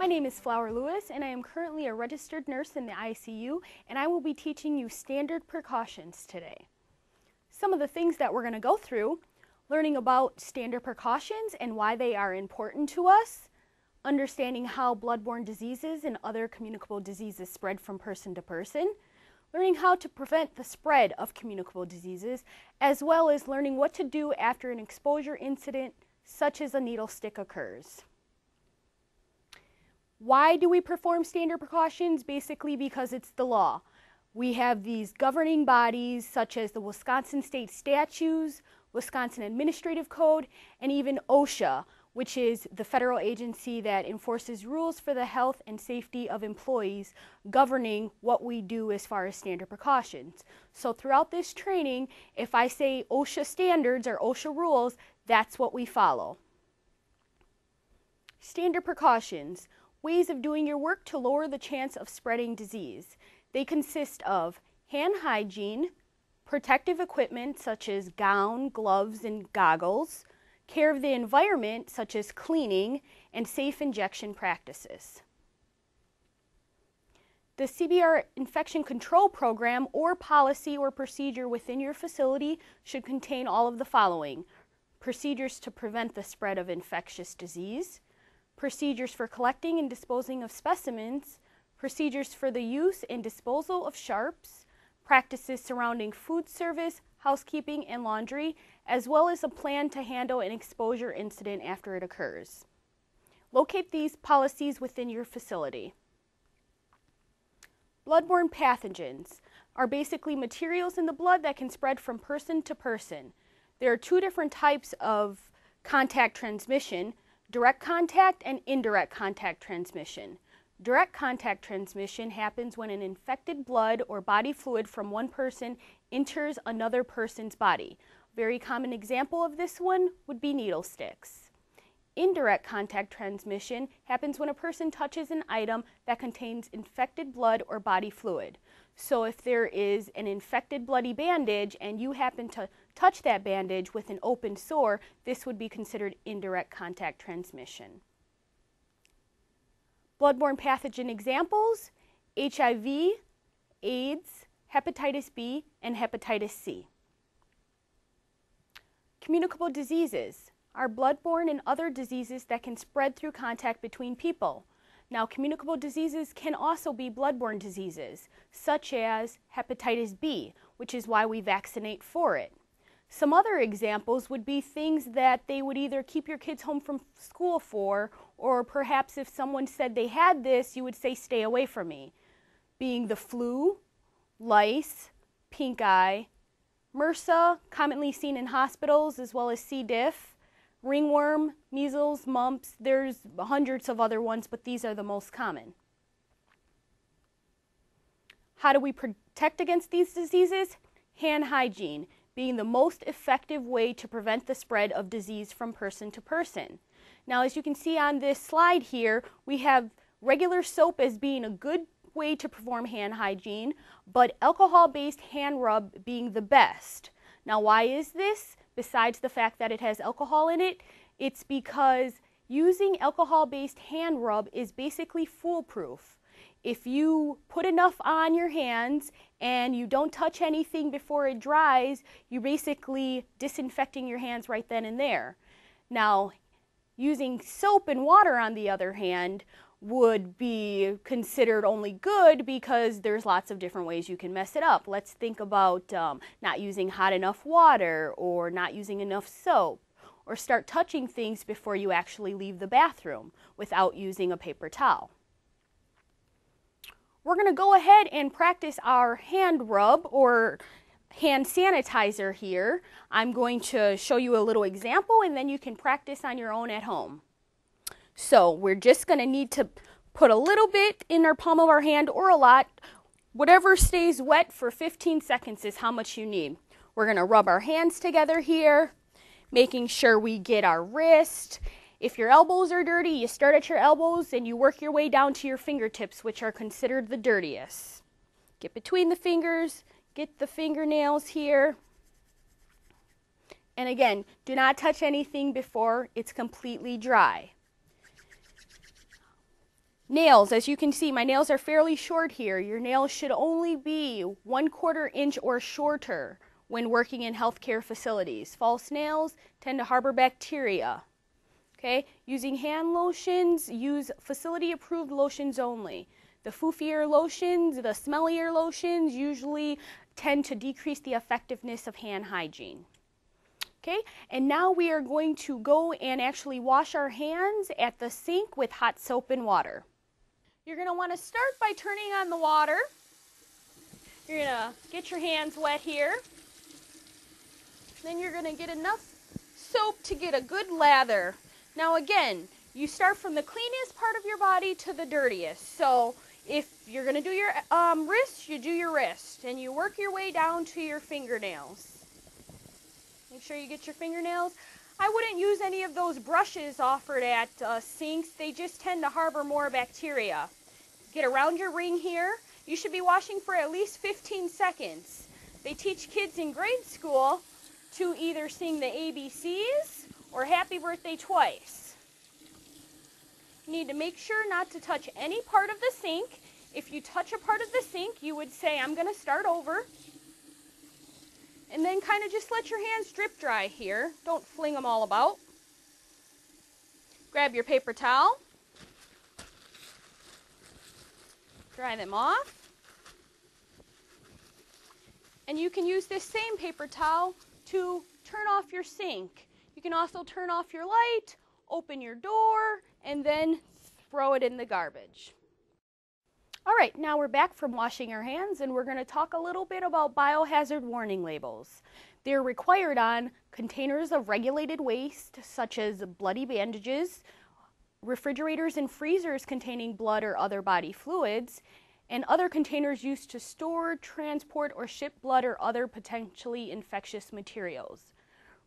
My name is Flower Lewis, and I am currently a registered nurse in the ICU, and I will be teaching you standard precautions today. Some of the things that we're going to go through: learning about standard precautions and why they are important to us, understanding how bloodborne diseases and other communicable diseases spread from person to person, learning how to prevent the spread of communicable diseases, as well as learning what to do after an exposure incident such as a needle stick occurs. Why do we perform standard precautions? Basically because it's the law. We have these governing bodies such as the Wisconsin State Statutes, Wisconsin Administrative Code, and even OSHA, which is the federal agency that enforces rules for the health and safety of employees, governing what we do as far as standard precautions. So throughout this training, if I say OSHA standards or OSHA rules, that's what we follow. Standard precautions: ways of doing your work to lower the chance of spreading disease. They consist of hand hygiene, protective equipment such as gown, gloves, and goggles, care of the environment such as cleaning, and safe injection practices. The CBR infection control program or policy or procedure within your facility should contain all of the following: procedures to prevent the spread of infectious disease, procedures for collecting and disposing of specimens, procedures for the use and disposal of sharps, practices surrounding food service, housekeeping, and laundry, as well as a plan to handle an exposure incident after it occurs. Locate these policies within your facility. Bloodborne pathogens are basically materials in the blood that can spread from person to person. There are two different types of contact transmission: direct contact and indirect contact transmission. Direct contact transmission happens when an infected blood or body fluid from one person enters another person's body. A very common example of this one would be needle sticks. Indirect contact transmission happens when a person touches an item that contains infected blood or body fluid. So if there is an infected bloody bandage and you happen to touch that bandage with an open sore, this would be considered indirect contact transmission. Bloodborne pathogen examples: HIV, AIDS, hepatitis B, and hepatitis C. Communicable diseases are bloodborne and other diseases that can spread through contact between people. Now, communicable diseases can also be bloodborne diseases, such as hepatitis B, which is why we vaccinate for it. Some other examples would be things that they would either keep your kids home from school for, or perhaps if someone said they had this, you would say, "Stay away from me," being the flu, lice, pink eye, MRSA, commonly seen in hospitals, as well as C. diff, ringworm, measles, mumps. There's hundreds of other ones, but these are the most common. How do we protect against these diseases? Hand hygiene being the most effective way to prevent the spread of disease from person to person. Now, as you can see on this slide here, we have regular soap as being a good way to perform hand hygiene, but alcohol-based hand rub being the best. Now, why is this? Besides the fact that it has alcohol in it, it's because using alcohol-based hand rub is basically foolproof. If you put enough on your hands and you don't touch anything before it dries, you're basically disinfecting your hands right then and there. Now, using soap and water, on the other hand, would be considered only good because there's lots of different ways you can mess it up. Let's think about not using hot enough water, or not using enough soap, or start touching things before you actually leave the bathroom without using a paper towel. We're going to go ahead and practice our hand rub or hand sanitizer here. I'm going to show you a little example, and then you can practice on your own at home. So we're just going to need to put a little bit in our palm of our hand, or a lot. Whatever stays wet for 15 seconds is how much you need. We're going to rub our hands together here, making sure we get our wrist. If your elbows are dirty, you start at your elbows and you work your way down to your fingertips, which are considered the dirtiest. Get between the fingers, get the fingernails here. And again, do not touch anything before it's completely dry. Nails, as you can see, my nails are fairly short here. Your nails should only be 1/4 inch or shorter when working in healthcare facilities. False nails tend to harbor bacteria. Okay, using hand lotions, use facility-approved lotions only. The foofier lotions, the smellier lotions usually tend to decrease the effectiveness of hand hygiene. Okay, and now we are going to go and actually wash our hands at the sink with hot soap and water. You're going to want to start by turning on the water. You're going to get your hands wet here. Then you're going to get enough soap to get a good lather. Now again, you start from the cleanest part of your body to the dirtiest. So if you're going to do your wrist, you do your wrist. And you work your way down to your fingernails. Make sure you get your fingernails. I wouldn't use any of those brushes offered at sinks. They just tend to harbor more bacteria. Get around your ring here. You should be washing for at least 15 seconds. They teach kids in grade school to either sing the ABCs or Happy Birthday twice. You need to make sure not to touch any part of the sink. If you touch a part of the sink, you would say, I'm going to start over. And then kind of just let your hands drip dry here. Don't fling them all about. Grab your paper towel. Dry them off. And you can use this same paper towel to turn off your sink. You can also turn off your light, open your door, and then throw it in the garbage. All right, now we're back from washing our hands, and we're going to talk a little bit about biohazard warning labels. They're required on containers of regulated waste, such as bloody bandages, refrigerators and freezers containing blood or other body fluids, and other containers used to store, transport, or ship blood or other potentially infectious materials.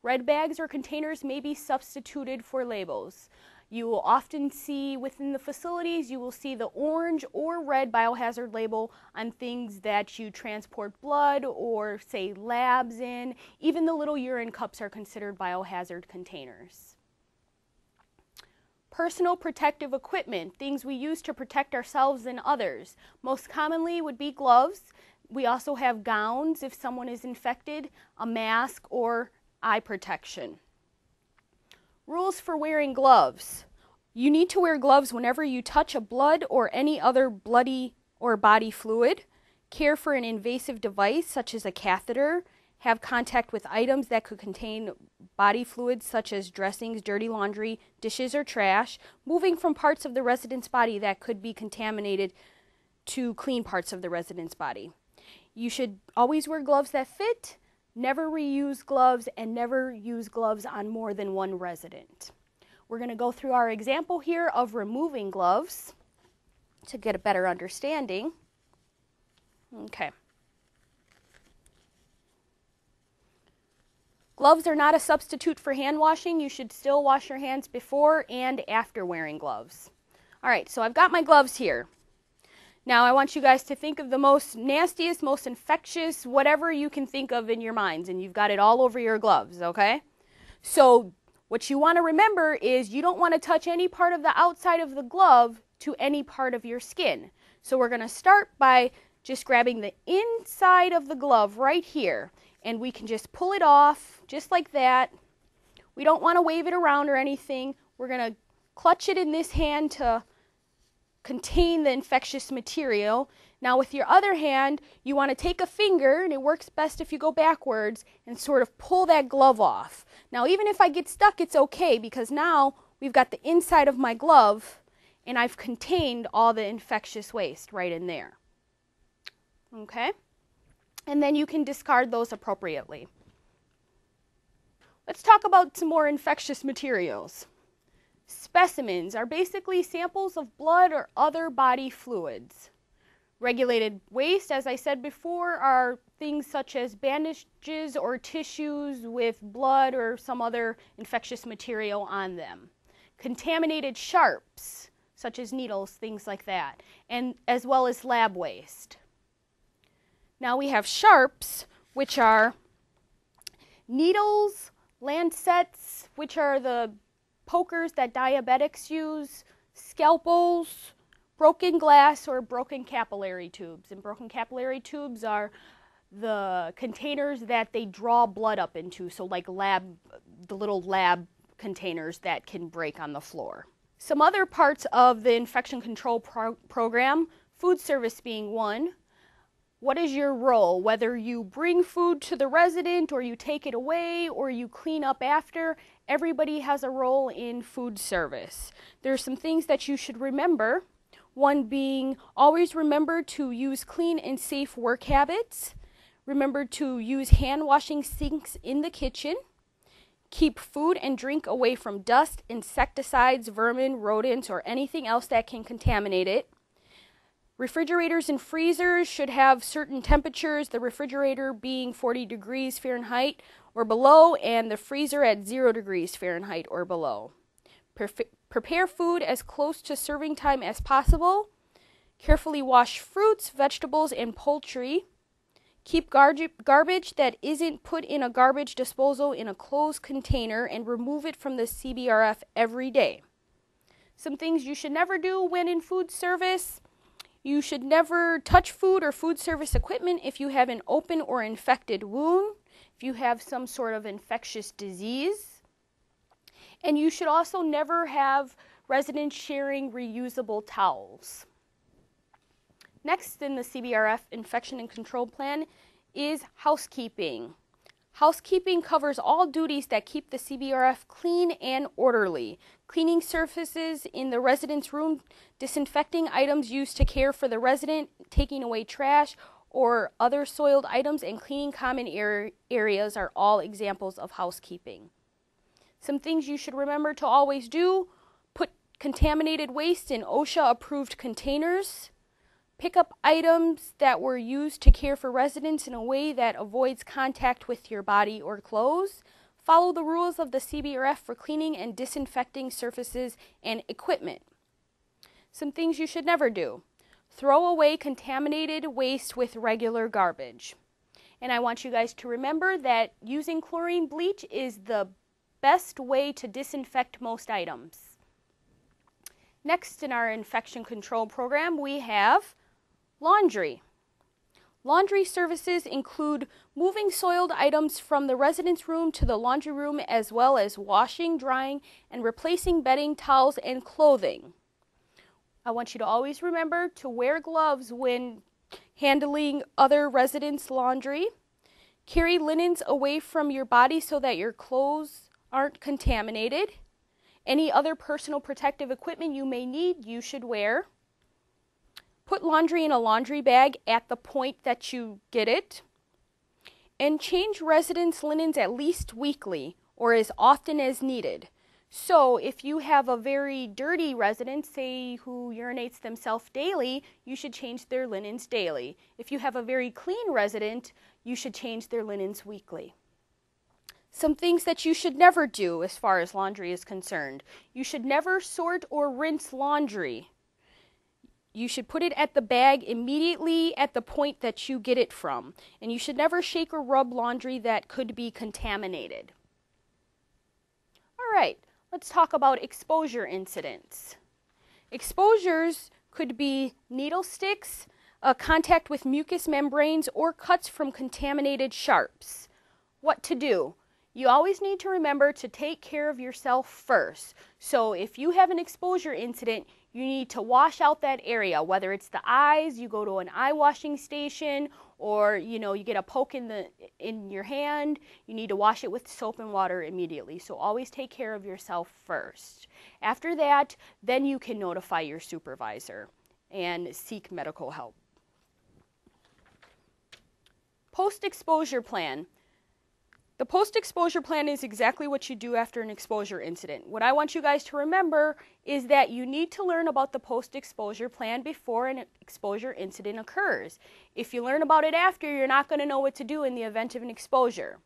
Red bags or containers may be substituted for labels. You will often see within the facilities, you will see the orange or red biohazard label on things that you transport blood or say labs in. Even the little urine cups are considered biohazard containers. Personal protective equipment, things we use to protect ourselves and others. Most commonly would be gloves. We also have gowns if someone is infected, a mask, or eye protection. Rules for wearing gloves. You need to wear gloves whenever you touch a blood or any other bloody or body fluid, care for an invasive device such as a catheter, have contact with items that could contain body fluids such as dressings, dirty laundry, dishes, or trash, moving from parts of the resident's body that could be contaminated to clean parts of the resident's body. You should always wear gloves that fit, never reuse gloves, and never use gloves on more than one resident. We're going to go through our example here of removing gloves to get a better understanding. Okay. Gloves are not a substitute for hand washing. You should still wash your hands before and after wearing gloves. All right, so I've got my gloves here. Now I want you guys to think of the most nastiest, most infectious, whatever you can think of in your minds, and you've got it all over your gloves, okay? So what you want to remember is you don't want to touch any part of the outside of the glove to any part of your skin. So we're going to start by just grabbing the inside of the glove right here, and we can just pull it off just like that. We don't want to wave it around or anything. We're going to clutch it in this hand to contain the infectious material. Now with your other hand, you want to take a finger, and it works best if you go backwards, and sort of pull that glove off. Now even if I get stuck, it's okay, because now we've got the inside of my glove, and I've contained all the infectious waste right in there. Okay? And then you can discard those appropriately. Let's talk about some more infectious materials. Specimens are basically samples of blood or other body fluids. Regulated waste, as I said before, are things such as bandages or tissues with blood or some other infectious material on them. Contaminated sharps, such as needles, things like that, and as well as lab waste. Now we have sharps, which are needles, lancets, which are the pokers that diabetics use, scalpels, broken glass or broken capillary tubes. And broken capillary tubes are the containers that they draw blood up into, so like the little lab containers that can break on the floor. Some other parts of the infection control program, food service being one. What is your role? Whether you bring food to the resident or you take it away or you clean up after, everybody has a role in food service. There are some things that you should remember. One being, always remember to use clean and safe work habits. Remember to use hand washing sinks in the kitchen. Keep food and drink away from dust, insecticides, vermin, rodents, or anything else that can contaminate it. Refrigerators and freezers should have certain temperatures, the refrigerator being 40 degrees Fahrenheit or below, and the freezer at 0 degrees Fahrenheit or below. Prepare food as close to serving time as possible. Carefully wash fruits, vegetables, and poultry. Keep garbage that isn't put in a garbage disposal in a closed container and remove it from the CBRF every day. Some things you should never do when in food service. You should never touch food or food service equipment if you have an open or infected wound, if you have some sort of infectious disease. And you should also never have residents sharing reusable towels. Next in the CBRF Infection and Control Plan is housekeeping. Housekeeping covers all duties that keep the CBRF clean and orderly. Cleaning surfaces in the resident's room, disinfecting items used to care for the resident, taking away trash or other soiled items, and cleaning common areas are all examples of housekeeping. Some things you should remember to always do: put contaminated waste in OSHA-approved containers. Pick up items that were used to care for residents in a way that avoids contact with your body or clothes. Follow the rules of the CBRF for cleaning and disinfecting surfaces and equipment. Some things you should never do: throw away contaminated waste with regular garbage. And I want you guys to remember that using chlorine bleach is the best way to disinfect most items. Next in our infection control program, we have laundry. Laundry services include moving soiled items from the resident's room to the laundry room, as well as washing, drying, and replacing bedding, towels, and clothing. I want you to always remember to wear gloves when handling other residents' laundry. Carry linens away from your body so that your clothes aren't contaminated. Any other personal protective equipment you may need, you should wear. Put laundry in a laundry bag at the point that you get it. And change residents' linens at least weekly or as often as needed. So if you have a very dirty resident, say who urinates themselves daily, you should change their linens daily. If you have a very clean resident, you should change their linens weekly. Some things that you should never do as far as laundry is concerned: you should never sort or rinse laundry. You should put it at the bag immediately at the point that you get it from. And you should never shake or rub laundry that could be contaminated. All right, let's talk about exposure incidents. Exposures could be needle sticks, contact with mucous membranes, or cuts from contaminated sharps. What to do? You always need to remember to take care of yourself first. So if you have an exposure incident, you need to wash out that area, whether it's the eyes, you go to an eye washing station, or you get a poke in your hand, you need to wash it with soap and water immediately. So always take care of yourself first. After that, then you can notify your supervisor and seek medical help. Post-exposure plan. The post-exposure plan is exactly what you do after an exposure incident. What I want you guys to remember is that you need to learn about the post-exposure plan before an exposure incident occurs. If you learn about it after, you're not going to know what to do in the event of an exposure.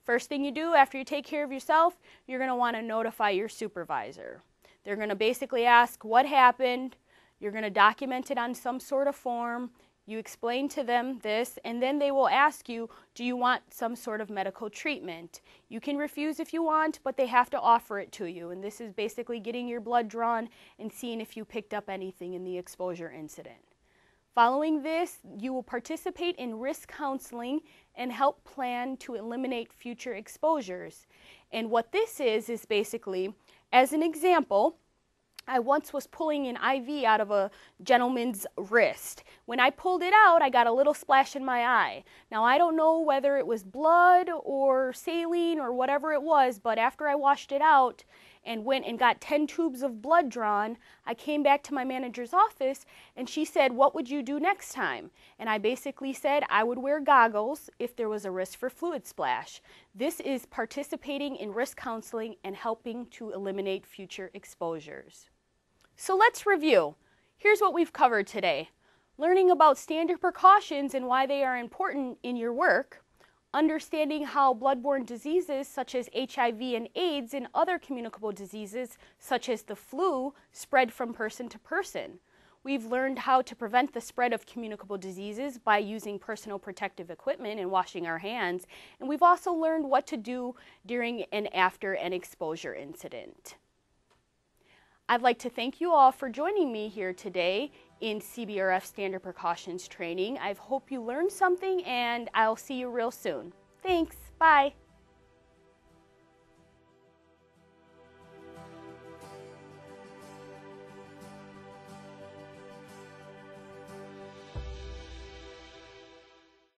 First thing you do after you take care of yourself, you're going to want to notify your supervisor. They're going to basically ask what happened. You're going to document it on some sort of form. You explain to them this, and then they will ask you, do you want some sort of medical treatment? You can refuse if you want, but they have to offer it to you. And this is basically getting your blood drawn and seeing if you picked up anything in the exposure incident. Following this, you will participate in risk counseling and help plan to eliminate future exposures. And what this is basically, as an example, I once was pulling an IV out of a gentleman's wrist. When I pulled it out, I got a little splash in my eye. Now, I don't know whether it was blood or saline or whatever it was, but after I washed it out and went and got 10 tubes of blood drawn, I came back to my manager's office and she said, what would you do next time? And I basically said I would wear goggles if there was a risk for fluid splash. This is participating in risk counseling and helping to eliminate future exposures. So let's review. Here's what we've covered today. Learning about standard precautions and why they are important in your work. Understanding how bloodborne diseases such as HIV and AIDS and other communicable diseases such as the flu spread from person to person. We've learned how to prevent the spread of communicable diseases by using personal protective equipment and washing our hands. And we've also learned what to do during and after an exposure incident. I'd like to thank you all for joining me here today in CBRF Standard Precautions training. I hope you learned something, and I'll see you real soon. Thanks. Bye.